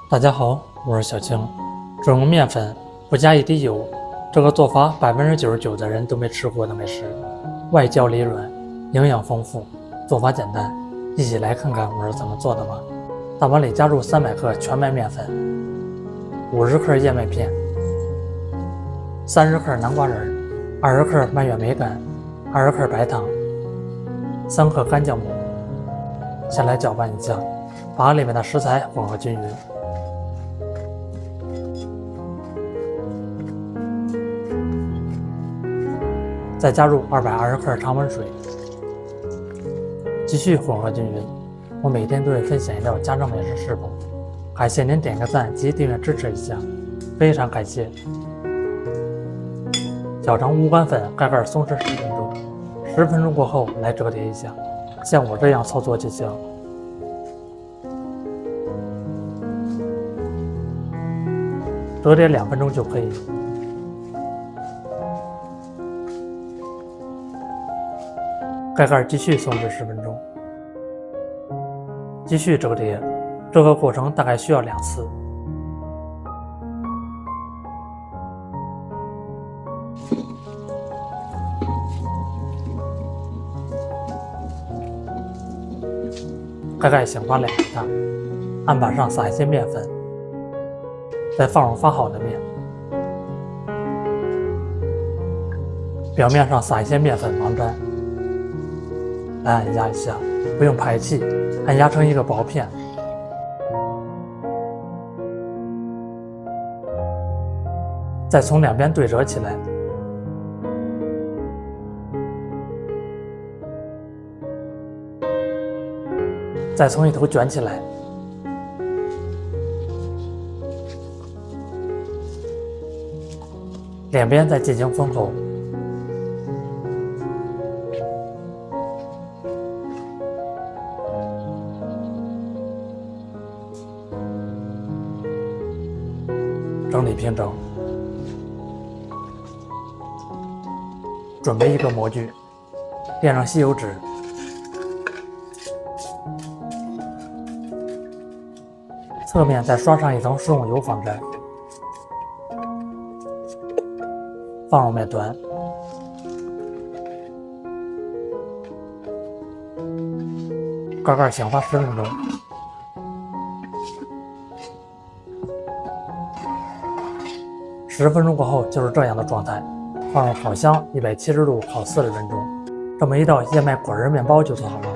大家好，我是小青。只用面粉，不加一滴油，这个做法99%的人都没吃过的美食，外焦里软，营养丰富，做法简单，一起来看看我是怎么做的吧。大碗里加入300克全麦面粉，50克燕麦片，30克南瓜仁，20克蔓越莓干，20克白糖，3克干姜末。先来搅拌一下，把里面的食材混合均匀。再加入220克常温水，继续混合均匀。我每天都会分享一道家常美食食谱，感谢您点个赞及订阅支持一下，非常感谢。搅成无干粉，盖盖松弛10分钟，10分钟过后来折叠一下，像我这样操作就行。折叠2分钟就可以。盖盖继续松弛10分钟，继续折叠，这个过程大概需要2次。盖盖醒发2个蛋，案板上撒一些面粉，再放入发好的面，表面上撒一些面粉防粘。来按压一下，不用排气，按压成一个薄片。再从2边对折起来，再从一头卷起来，两边再进行封口。整理平整，准备一个模具，垫上吸油纸，侧面再刷上一层食用油防粘，放入面团，盖盖醒发10分钟。10分钟过后就是这样的状态，放入烤箱170度烤40分钟。这么一道燕麦果仁面包就做好了。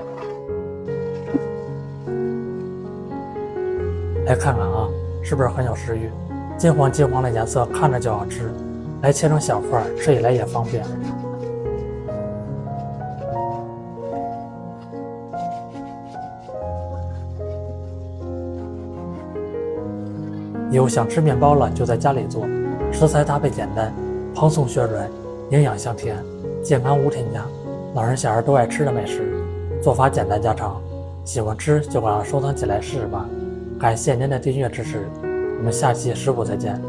来看看啊，是不是很有食欲？金黄金黄的颜色，看着就好吃。来切成小块，吃起来也方便。以后想吃面包了，就在家里做。食材搭配简单，蓬松血软，营养香甜，健康无添加，老人小孩都爱吃的美食。做法简单家常，喜欢吃就赶快收藏起来试试吧。感谢您的订阅支持，我们下期食谱再见。